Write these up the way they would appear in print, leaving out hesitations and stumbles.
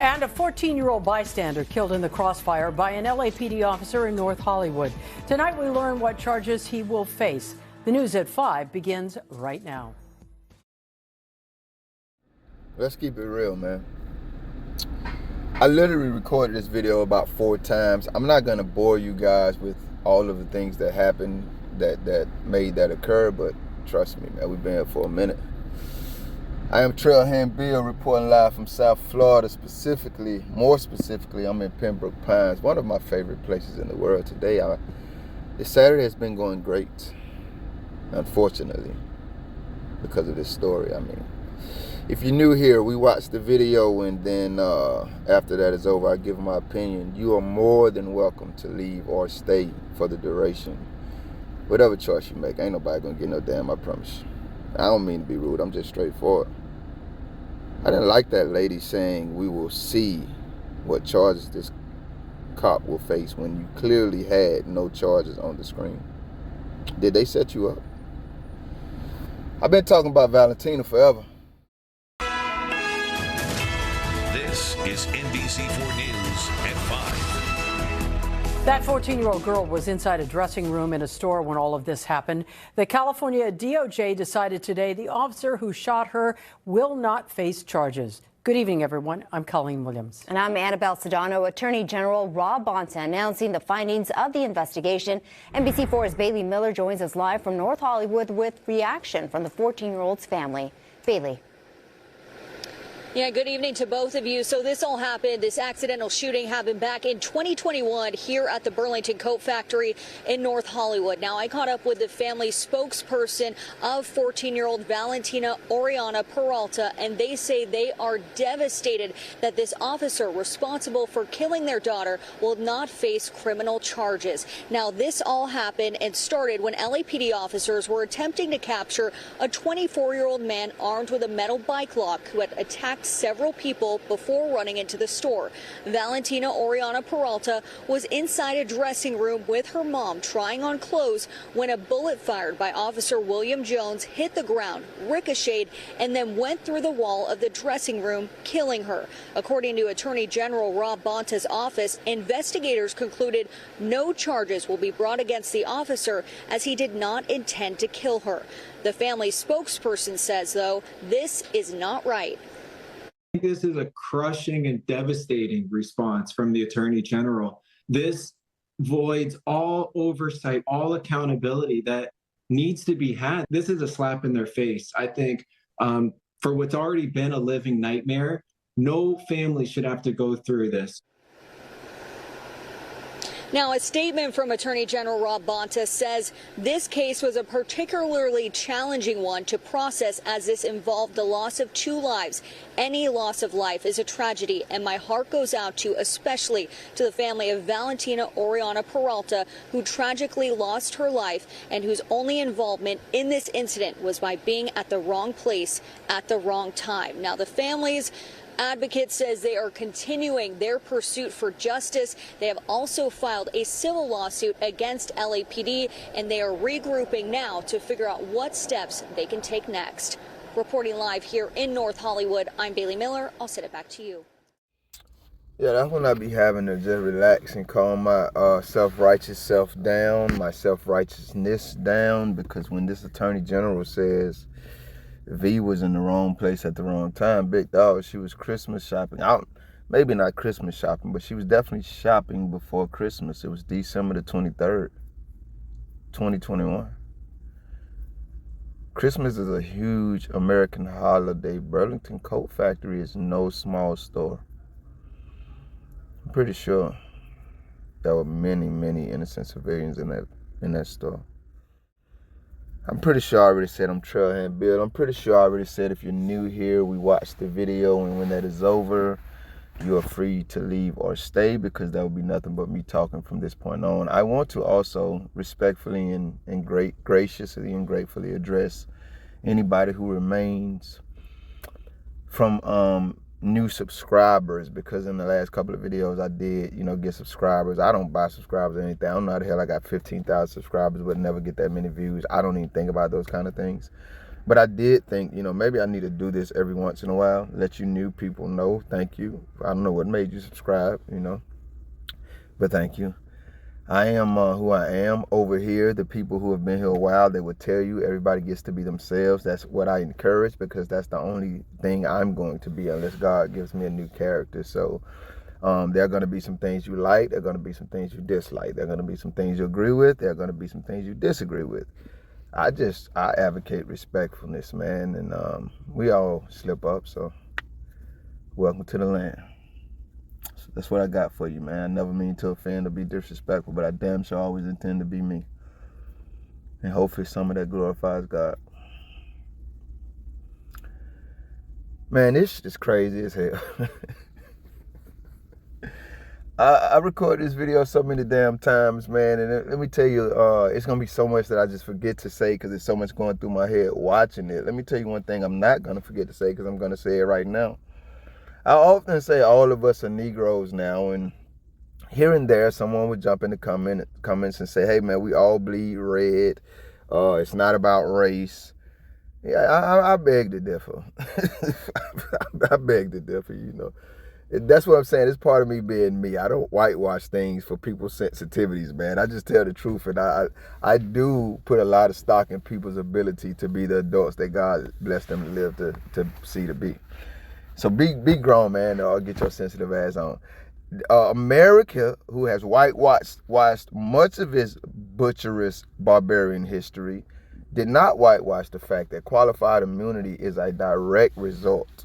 And a 14-year-old bystander killed in the crossfire by an LAPD officer in North Hollywood. Tonight we learn what charges he will face. The news at 5 begins right now. Let's keep it real, man. I literally recorded this video about 4 times. I'm not gonna bore you guys with all of the things that happened that made that occur, but trust me, man, we've been here for a minute. I am Trailhand Bill reporting live from South Florida, more specifically, I'm in Pembroke Pines, one of my favorite places in the world today. This Saturday has been going great, unfortunately, because of this story. I mean, if you're new here, we watch the video and then after that is over, I give my opinion. You are more than welcome to leave or stay for the duration. Whatever choice you make, ain't nobody gonna get no damn, I promise you. I don't mean to be rude, I'm just straightforward. I didn't like that lady saying we will see what charges this cop will face when you clearly had no charges on the screen. Did they set you up? I've been talking about Valentina forever. This is NBC4 News at 5. That 14-year-old girl was inside a dressing room in a store when all of this happened. The California DOJ decided today the officer who shot her will not face charges. Good evening, everyone. I'm Colleen Williams. And I'm Annabelle Sedano. Attorney General Rob Bonta announcing the findings of the investigation. NBC4's Bailey Miller joins us live from North Hollywood with reaction from the 14-year-old's family. Bailey. Yeah, good evening to both of you. So this all happened, this accidental shooting happened back in 2021 here at the Burlington Coat Factory in North Hollywood. Now, I caught up with the family spokesperson of 14-year-old Valentina Oriana Peralta, and they say they are devastated that this officer responsible for killing their daughter will not face criminal charges. Now, this all happened and started when LAPD officers were attempting to capture a 24-year-old man armed with a metal bike lock who had attacked several people before running into the store. Valentina Oriana Peralta was inside a dressing room with her mom trying on clothes when a bullet fired by Officer William Jones hit the ground, ricocheted, and then went through the wall of the dressing room, killing her. According to Attorney General Rob Bonta's office, investigators concluded no charges will be brought against the officer as he did not intend to kill her. The family spokesperson says, though, this is not right. This is a crushing and devastating response from the Attorney General. This voids all oversight, all accountability that needs to be had. This is a slap in their face. I think for what's already been a living nightmare, no family should have to go through this. Now, a statement from Attorney General Rob Bonta says this case was a particularly challenging one to process as this involved the loss of 2 lives. Any loss of life is a tragedy, and my heart goes out to especially to the family of Valentina Oriana Peralta, who tragically lost her life and whose only involvement in this incident was by being at the wrong place at the wrong time. Now, the family's advocate says they are continuing their pursuit for justice. They have also filed a civil lawsuit against LAPD, and they are regrouping now to figure out what steps they can take next. Reporting live here in North Hollywood, I'm Bailey Miller. I'll send it back to you. Yeah, that's when I be having to just relax and calm my self-righteous self down, my self-righteousness down, because when this Attorney General says V was in the wrong place at the wrong time, big dog, she was Christmas shopping. Maybe not Christmas shopping, but she was definitely shopping before Christmas. It was December the 23rd, 2021. Christmas is a huge American holiday. Burlington Coat Factory is no small store. I'm pretty sure there were many, many innocent civilians in that store. I'm pretty sure I already said I'm Trailhand Bill. I'm pretty sure I already said if you're new here, we watch the video, and when that is over, you are free to leave or stay, because that will be nothing but me talking from this point on. I want to also respectfully and graciously and gratefully address anybody who remains from new subscribers, because in the last couple of videos I did, get subscribers. I don't buy subscribers or anything. I don't know how the hell I got 15,000 subscribers but never get that many views. I don't even think about those kind of things. But I did think, maybe I need to do this every once in a while, let you new people know. Thank you. I don't know what made you subscribe, but thank you. I am who I am over here. The people who have been here a while, they will tell you everybody gets to be themselves. That's what I encourage, because that's the only thing I'm going to be unless God gives me a new character. So there are going to be some things you like. There are going to be some things you dislike. There are going to be some things you agree with. There are going to be some things you disagree with. I advocate respectfulness, man. And we all slip up. So welcome to the land. So that's what I got for you, man. I never mean to offend or be disrespectful, but I damn sure always intend to be me. And hopefully some of that glorifies God. Man, this is crazy as hell. I recorded this video so many damn times, man, and let me tell you, it's going to be so much that I just forget to say because there's so much going through my head watching it. Let me tell you one thing I'm not going to forget to say because I'm going to say it right now. I often say all of us are Negroes now, and here and there someone would jump in the comments and say, hey, man, we all bleed red. It's not about race. Yeah, I beg to differ. I beg to differ, That's what I'm saying. It's part of me being me. I don't whitewash things for people's sensitivities, man. I just tell the truth, and I do put a lot of stock in people's ability to be the adults that God blessed them to live to see to be. So be grown, man, or get your sensitive ass on. America, who has whitewashed much of its butcherous barbarian history, did not whitewash the fact that qualified immunity is a direct result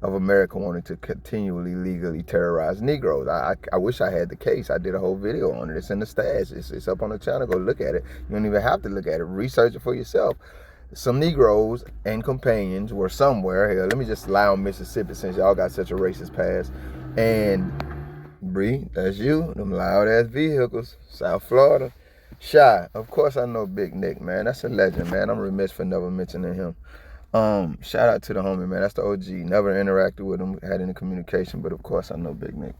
of America wanting to continually legally terrorize Negroes. I wish I had the case. I did a whole video on it. It's in the stash. It's up on the channel. Go look at it. You don't even have to look at it. Research it for yourself. Some Negroes and companions were somewhere. Here, let me just lie on Mississippi since y'all got such a racist past. And Bree, that's you. Them loud ass vehicles. South Florida. Shy. Of course I know Big Nick, man. That's a legend, man. I'm remiss for never mentioning him. Shout out to the homie, man. That's the OG. Never interacted with him, had any communication, but of course I know Big Nick.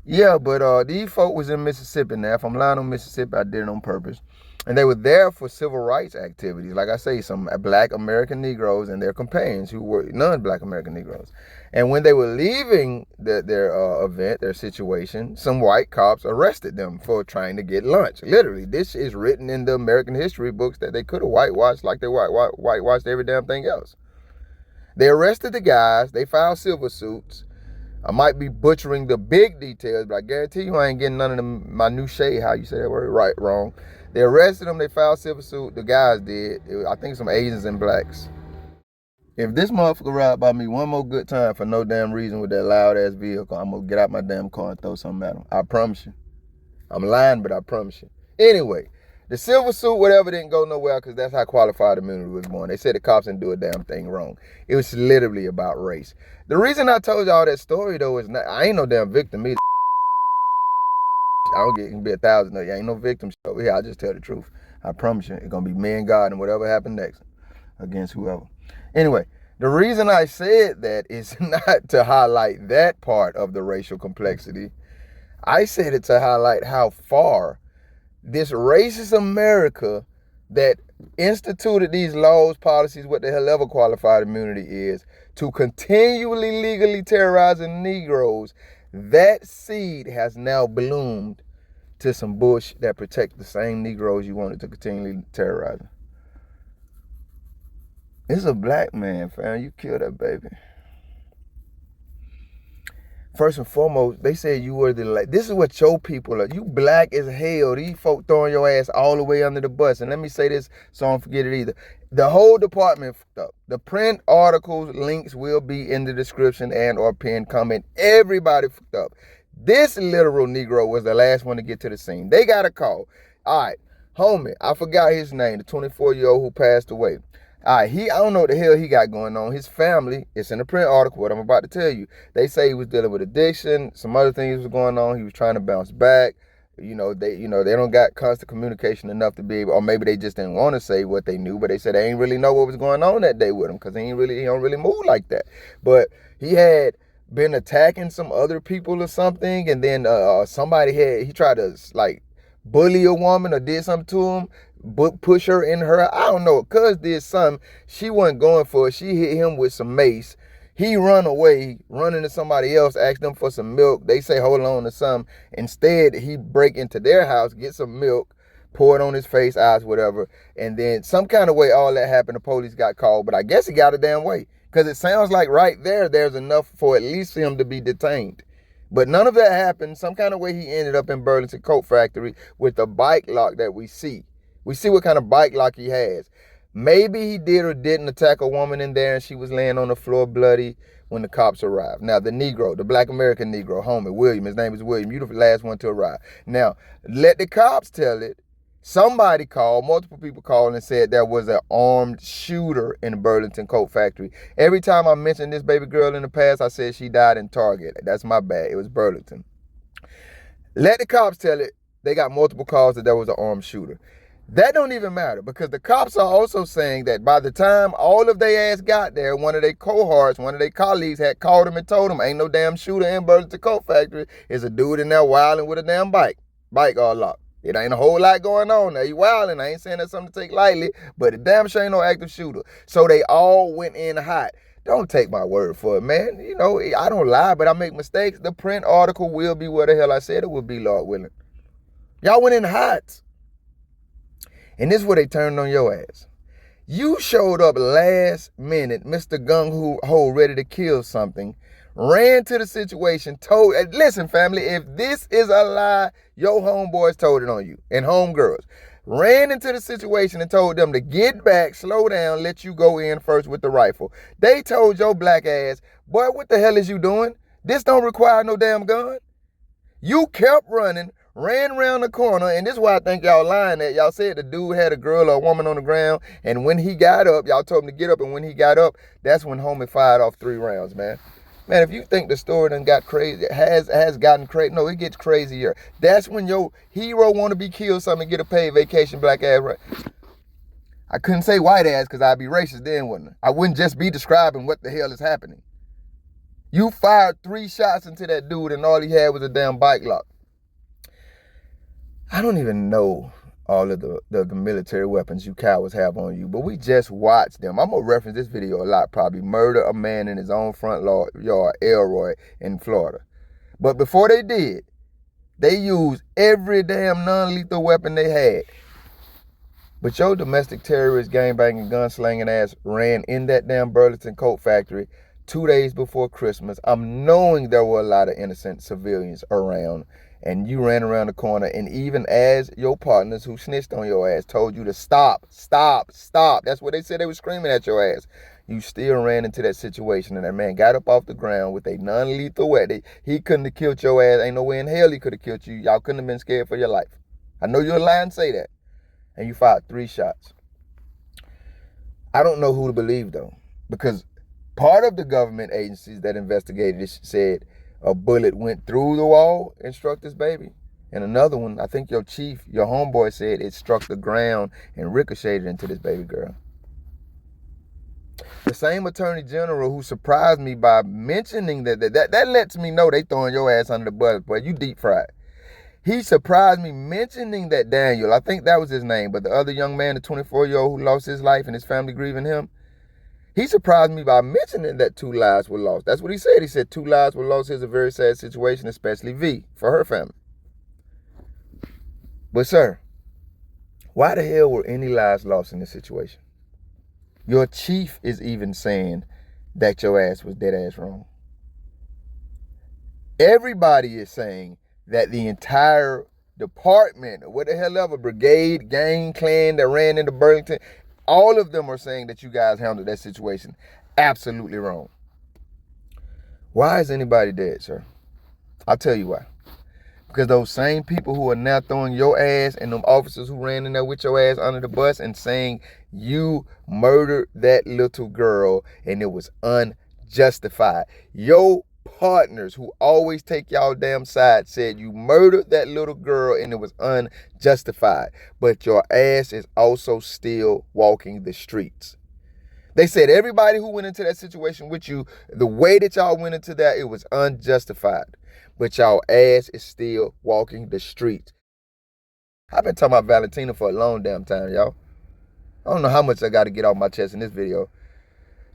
Yeah, but these folk was in Mississippi now. If I'm lying on Mississippi, I did it on purpose. And they were there for civil rights activities. Like I say, some black American Negroes and their companions who were non-black American Negroes. And when they were leaving their event, their situation, some white cops arrested them for trying to get lunch. Literally, this is written in the American history books that they could have whitewashed like they whitewashed every damn thing else. They arrested the guys. They filed civil suits. I might be butchering the big details, but I guarantee you I ain't getting none of the minutiae, how you say that word, right, wrong. They arrested them. They filed civil suit. The guys did. I think some Asians and blacks. If this motherfucker ride by me one more good time for no damn reason with that loud ass vehicle, I'm gonna get out my damn car and throw something at him. I promise you. I'm lying, but I promise you. Anyway, the civil suit, whatever, didn't go nowhere because that's how qualified immunity was born. They said the cops didn't do a damn thing wrong. It was literally about race. The reason I told y'all that story though is not, I ain't no damn victim either. I don't get, it can be 1,000. No, you ain't no victim over here. I just tell the truth. I promise you, it's gonna be me and God and whatever happened next against whoever. Anyway, the reason I said that is not to highlight that part of the racial complexity. I said it to highlight how far this racist America that instituted these laws, policies, what the hell ever qualified immunity is, to continually legally terrorizing Negroes, that seed has now bloomed to some bush that protect the same Negroes you wanted to continually terrorize. It's a black man, fam. You killed that baby. First and foremost, they said you were this is what your people are. You black as hell. These folk throwing your ass all the way under the bus. And let me say this so I don't forget it either. The whole department fucked up. The print articles, links will be in the description and or pinned comment. Everybody fucked up. This literal Negro was the last one to get to the scene. They got a call. All right, homie, I forgot his name, the 24-year-old who passed away. All right, I don't know what the hell he got going on. His family, it's in the print article, what I'm about to tell you. They say he was dealing with addiction, some other things was going on. He was trying to bounce back. They don't got constant communication enough to be able, or maybe they just didn't want to say what they knew, but they said they ain't really know what was going on that day with him because he don't really move like that. But he had been attacking some other people or something, and then he tried to like bully a woman or did something to him. push her in her, I don't know, cuz did something. She wasn't going for it. She hit him with some mace. He run away, running to somebody else, ask them for some milk. They say hold on to something. Instead, he break into their house, get some milk, pour it on his face, eyes, whatever. And then some kind of way all that happened, the police got called. But I guess he got a damn way. Because it sounds like right there's enough for at least him to be detained. But none of that happened. Some kind of way he ended up in Burlington Coat Factory with the bike lock that we see. We see what kind of bike lock he has. Maybe he did or didn't attack a woman in there and she was laying on the floor bloody when the cops arrived. Now, the Negro, the Black American Negro, homie, William, his name is William. You're the last one to arrive. Now, let the cops tell it. Somebody called, multiple people called and said there was an armed shooter in the Burlington Coat Factory. Every time I mentioned this baby girl in the past, I said she died in Target. That's my bad. It was Burlington. Let the cops tell it. They got multiple calls that there was an armed shooter. That don't even matter because the cops are also saying that by the time all of their ass got there, one of their cohorts, one of their colleagues had called them and told them ain't no damn shooter in Burlington Coat Factory. It's a dude in there wilding with a damn bike all locked. It ain't a whole lot going on there. He wilding. I ain't saying that's something to take lightly, but it damn sure ain't no active shooter. So they all went in hot. Don't take my word for it, man. You know, I don't lie, but I make mistakes. The print article will be where the hell I said it would be, Lord willing. Y'all went in hot. And this is where they turned on your ass. You showed up last minute, Mr. Gung Ho, ready to kill something, ran to the situation, told, listen, family, if this is a lie, your homeboys told it on you, and homegirls. Ran into the situation and told them to get back, slow down, let you go in first with the rifle. They told your black ass, boy, what the hell is you doing? This don't require no damn gun. You kept running, ran around the corner, and this is why I think y'all lying at. Y'all said the dude had a girl or a woman on the ground, and when he got up, y'all told him to get up, and when he got up, that's when homie fired off 3 rounds, man. Man, if you think the story done got crazy, has gotten crazy, no, it gets crazier. That's when your hero want to be killed something and get a paid vacation, black ass. Right? I couldn't say white ass because I'd be racist then, wouldn't I? I wouldn't just be describing what the hell is happening. You fired 3 shots into that dude and all he had was a damn bike lock. I don't even know all of the military weapons you cowards have on you, but we just watched them. I'm going to reference this video a lot, probably. Murder a man in his own front yard, Elroy, in Florida. But before they did, they used every damn non-lethal weapon they had. But your domestic terrorist, gangbanging, gunslinging ass ran in that damn Burlington Coat Factory 2 days before Christmas. I'm knowing there were a lot of innocent civilians around, and you ran around the corner, and even as your partners who snitched on your ass told you to stop, stop, stop. That's what they said. They were screaming at your ass. You still ran into that situation, and that man got up off the ground with a non-lethal weapon. He couldn't have killed your ass. Ain't no way in hell he could have killed you. Y'all couldn't have been scared for your life. I know you're lying, say that. And you fired 3 shots. I don't know who to believe, though, because part of the government agencies that investigated it said a bullet went through the wall and struck this baby. And another one, I think your chief, your homeboy, said it struck the ground and ricocheted into this baby girl. The same attorney general who surprised me by mentioning that lets me know they throwing your ass under the bus, boy. You deep fried. He surprised me mentioning that Daniel, I think that was his name, but the other young man, the 24-year-old who lost his life and his family grieving him, he surprised me by mentioning that 2 lives were lost. That's what he said. He said 2 lives were lost. It's a very sad situation, especially V, for her family. But sir, why the hell were any lives lost in this situation? Your chief is even saying that your ass was dead ass wrong. Everybody is saying that the entire department, what the hell ever, brigade, gang, clan that ran into Burlington, all of them are saying that you guys handled that situation absolutely wrong. Why is anybody dead, sir? I'll tell you why. Because those same people who are now throwing your ass and them officers who ran in there with your ass under the bus and saying you murdered that little girl and it was unjustified. Your partners who always take y'all damn side said you murdered that little girl and it was unjustified. But your ass is also still walking the streets. They said everybody who went into that situation with you, the way that y'all went into that, it was unjustified. But y'all ass is still walking the streets. I've been talking about Valentina for a long damn time, y'all. I don't know how much I got to get off my chest in this video.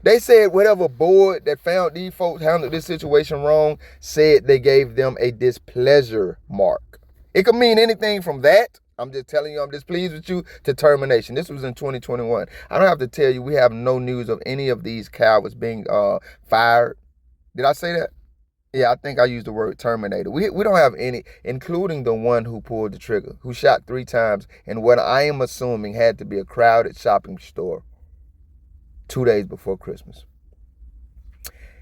They said whatever board that found these folks handled this situation wrong said they gave them a displeasure mark. It could mean anything from that, I'm just telling you I'm displeased with you, to termination. This was in 2021. I don't have to tell you we have no news of any of these cowards being fired. Did I say that? Yeah, I think I used the word terminated. We don't have any, including the one who pulled the trigger, who shot 3 times in what I am assuming had to be a crowded shopping store 2 days before Christmas.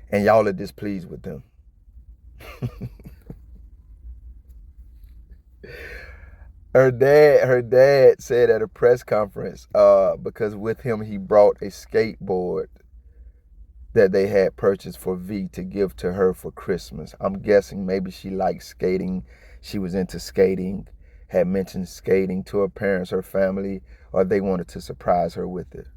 And y'all are displeased with them. Her dad said at a press conference, because with him he brought a skateboard that they had purchased for V to give to her for Christmas. I'm guessing maybe she likes skating. She was into skating, had mentioned skating to her parents, her family, or they wanted to surprise her with it.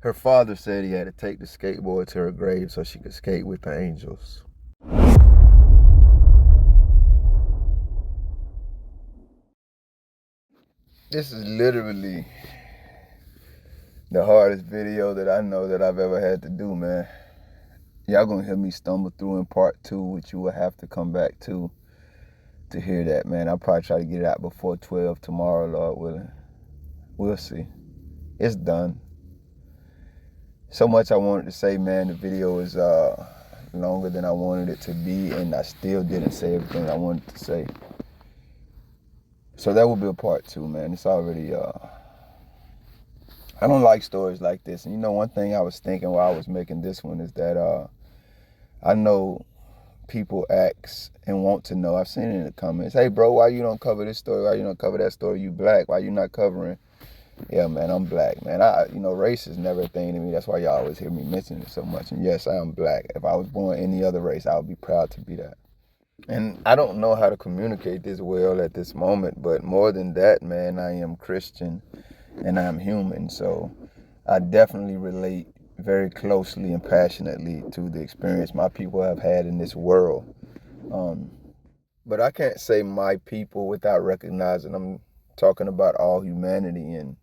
Her father said he had to take the skateboard to her grave so she could skate with the angels. This is literally the hardest video that I know that I've ever had to do, man. Y'all gonna hear me stumble through in part 2, which you will have to come back to hear that, man. I'll probably try to get it out before 12 tomorrow, Lord willing. We'll see. It's done. So much I wanted to say, man. The video is longer than I wanted it to be, and I still didn't say everything I wanted to say. So that will be a part 2, man. It's already, I don't like stories like this. And you know, one thing I was thinking while I was making this one is that I know people ask and want to know. I've seen it in the comments. Hey, bro, why you don't cover this story? Why you don't cover that story? You black. Why you not covering? Yeah, man, I'm black, man. Race is never a thing to me. That's why y'all always hear me mention it so much. And yes, I am black. If I was born any other race, I would be proud to be that. And I don't know how to communicate this well at this moment, but more than that, man, I am Christian and I'm human. So I definitely relate very closely and passionately to the experience my people have had in this world. But I can't say my people without recognizing I'm talking about all humanity, and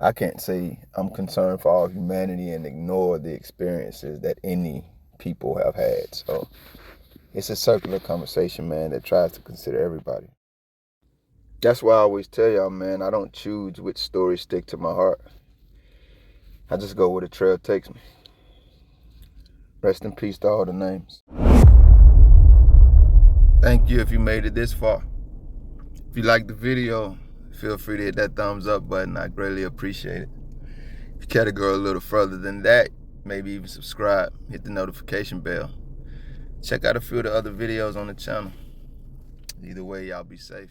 I can't say I'm concerned for all humanity and ignore the experiences that any people have had. So it's a circular conversation, man, that tries to consider everybody. That's why I always tell y'all, man, I don't choose which stories stick to my heart. I just go where the trail takes me. Rest in peace to all the names. Thank you if you made it this far. If you liked the video, feel free to hit that thumbs up button. I greatly appreciate it. If you care to go a little further than that, maybe even subscribe, hit the notification bell. Check out a few of the other videos on the channel. Either way, y'all be safe.